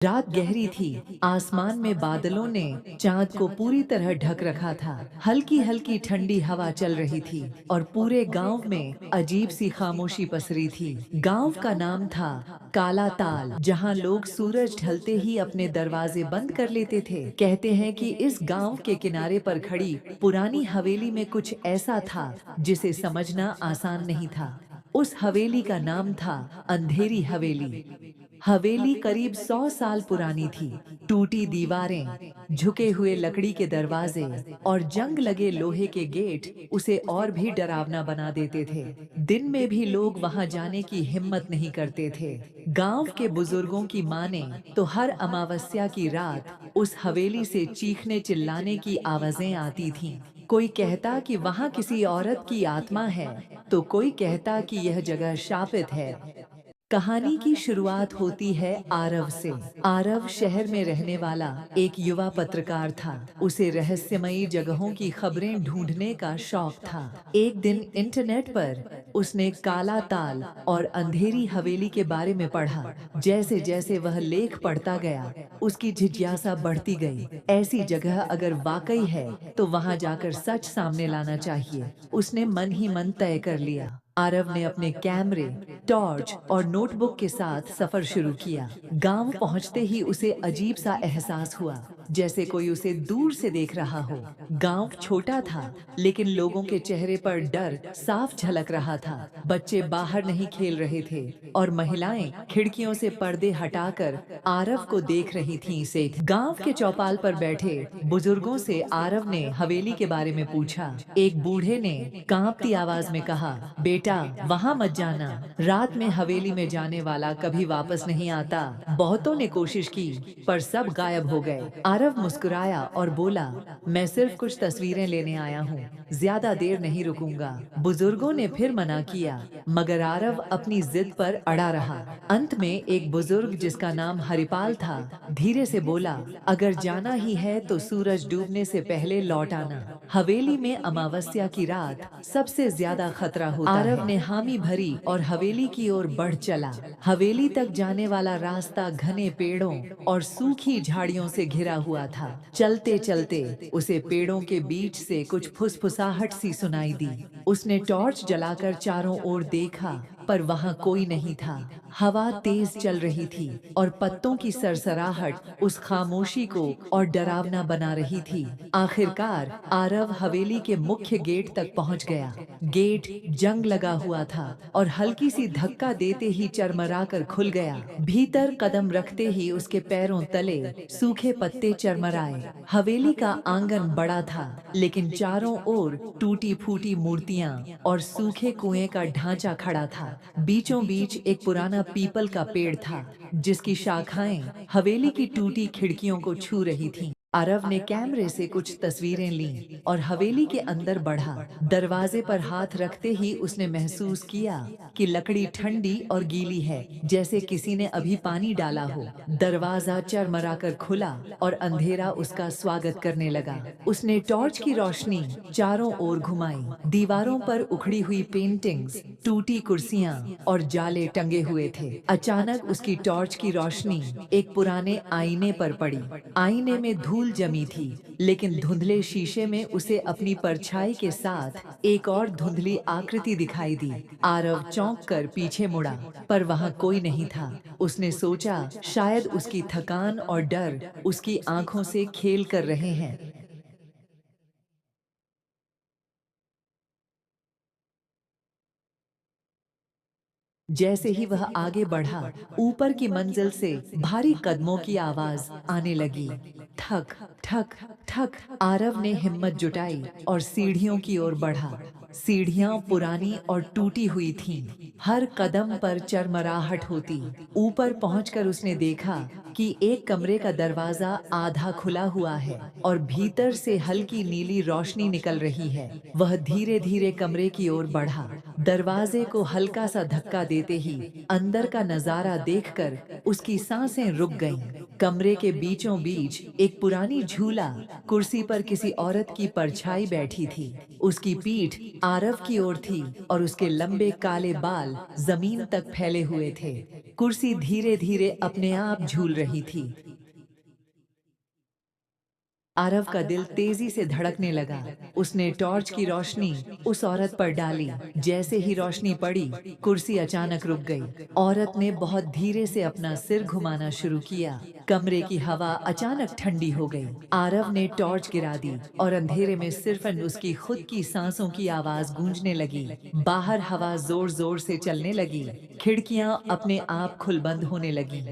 रात गहरी थी, आसमान में बादलों ने चाँद को पूरी तरह ढक रखा था। हल्की-हल्की ठंडी हवा चल रही थी और पूरे गाँव में अजीब सी खामोशी पसरी थी। गाँव का नाम था काला ताल, जहाँ लोग सूरज ढलते ही अपने दरवाजे बंद कर लेते थे। कहते हैं कि इस गाँव के किनारे पर खड़ी पुरानी हवेली में कुछ ऐसा था जिसे समझना आसान नहीं था। उस हवेली का नाम था अंधेरी हवेली। हवेली करीब 100 साल पुरानी थी। टूटी दीवारें, झुके हुए लकड़ी के दरवाजे और जंग लगे लोहे के गेट उसे और भी डरावना बना देते थे। दिन में भी लोग वहां जाने की हिम्मत नहीं करते थे। गांव के बुजुर्गों की माने तो हर अमावस्या की रात उस हवेली से चीखने चिल्लाने की आवाजें आती थीं। कोई कहता कि वहां किसी औरत की आत्मा है, तो कोई कहता कि यह जगह शापित है। कहानी की शुरुआत होती है आरव से। आरव शहर में रहने वाला एक युवा पत्रकार था। उसे रहस्यमयी जगहों की खबरें ढूंढने का शौक था। एक दिन इंटरनेट पर उसने काला ताल और अंधेरी हवेली के बारे में पढ़ा। जैसे जैसे वह लेख पढ़ता गया, उसकी जिज्ञासा बढ़ती गई। ऐसी जगह अगर वाकई है, तो वहां जाकर सच सामने लाना चाहिए। उसने मन ही मन तय कर लिया। आरव ने अपने कैमरे, टॉर्च और नोटबुक के साथ सफर शुरू किया। गांव पहुंचते ही उसे अजीब सा एहसास हुआ, जैसे कोई उसे दूर से देख रहा हो। गांव छोटा था, लेकिन लोगों के चेहरे पर डर साफ झलक रहा था। बच्चे बाहर नहीं खेल रहे थे और महिलाएं खिड़कियों से पर्दे हटाकर आरव को देख रही थीं। से गांव के चौपाल पर बैठे बुजुर्गों से आरव ने हवेली के बारे में पूछा। एक बूढ़े ने कांपती आवाज में कहा, बेटा, वहां मत जाना। रात में हवेली में जाने वाला कभी वापस नहीं आता। बहुतों ने कोशिश की, पर सब गायब हो गए। आरव मुस्कुराया और बोला, मैं सिर्फ कुछ तस्वीरें लेने आया हूँ, ज्यादा देर नहीं रुकूंगा। बुजुर्गों ने फिर मना किया, मगर आरव अपनी जिद पर अड़ा रहा। अंत में एक बुजुर्ग जिसका नाम हरिपाल था, धीरे से बोला, अगर जाना ही है तो सूरज डूबने से पहले लौट आना। हवेली में अमावस्या की रात सबसे ज्यादा खतरा होता है। आरव ने हामी भरी और हवेली की ओर बढ़ चला। हवेली तक जाने वाला रास्ता घने पेड़ों और सूखी झाड़ियों से घिरा हुआ था। चलते चलते उसे पेड़ों के बीच से कुछ फुसफुसाहट सी सुनाई दी। उसने टॉर्च जलाकर चारों ओर देखा, पर वहां कोई नहीं था। हवा तेज चल रही थी और पत्तों की सरसराहट उस खामोशी को और डरावना बना रही थी। आखिरकार आरव हवेली के मुख्य गेट तक पहुंच गया। गेट जंग लगा हुआ था और हल्की सी धक्का देते ही चरमरा कर खुल गया। भीतर कदम रखते ही उसके पैरों तले सूखे पत्ते चरमराए। हवेली का आंगन बड़ा था, लेकिन चारों ओर टूटी फूटी मूर्तियां और सूखे कुएं का ढांचा खड़ा था। बीचों बीच एक पुराना पीपल का पेड़ था, जिसकी शाखाएं हवेली की टूटी खिड़कियों को छू रही थीं। आरव ने कैमरे से कुछ तस्वीरें लीं और हवेली के अंदर बढ़ा। दरवाजे पर हाथ रखते ही उसने महसूस किया कि लकड़ी ठंडी और गीली है, जैसे किसी ने अभी पानी डाला हो। दरवाजा चरमराकर खुला और अंधेरा उसका स्वागत करने लगा। उसने टॉर्च की रोशनी चारों ओर घुमाई। दीवारों पर उखड़ी हुई पेंटिंग्स, टूटी कुर्सियां और जाले टंगे हुए थे। अचानक उसकी टॉर्च की रोशनी एक पुराने आईने पर पड़ी। आईने में धूल जमी थी, लेकिन धुंधले शीशे में उसे अपनी परछाई के साथ एक और धुंधली आकृति दिखाई दी। आरव चौंक कर पीछे मुड़ा, पर वहां कोई नहीं था। उसने सोचा, शायद उसकी थकान और डर उसकी आंखों से खेल कर रहे हैं। जैसे ही वह आगे बढ़ा, ऊपर की मंजिल से भारी कदमों की आवाज आने लगी। ठक ठक ठक। आरव ने हिम्मत जुटाई और सीढ़ियों की ओर बढ़ा। सीढ़ियां पुरानी और टूटी हुई थीं। हर कदम पर चरमराहट होती। ऊपर पहुंचकर उसने देखा कि एक कमरे का दरवाजा आधा खुला हुआ है और भीतर से हल्की नीली रोशनी निकल रही है। वह धीरे धीरे कमरे की ओर बढ़ा। दरवाजे को हल्का सा धक्का देते ही अंदर का नजारा देखकर उसकी सांसें रुक गईं। कमरे के बीचों बीच एक पुरानी झूला कुर्सी पर किसी औरत की परछाई बैठी थी। उसकी पीठ आरव की ओर थी और उसके लंबे काले बाल जमीन तक फैले हुए थे। कुर्सी धीरे धीरे अपने आप झूल रही थी। आरव का दिल तेजी से धड़कने लगा। उसने टॉर्च की रोशनी उस औरत पर डाली। जैसे ही रोशनी पड़ी, कुर्सी अचानक रुक गई। औरत ने बहुत धीरे से अपना सिर घुमाना शुरू किया। कमरे की हवा अचानक ठंडी हो गई। आरव ने टॉर्च गिरा दी और अंधेरे में सिर्फ उसकी खुद की सांसों की आवाज गूंजने लगी। बाहर हवा जोर जोर से चलने लगी। खिड़कियां अपने आप खुल बंद होने लगी।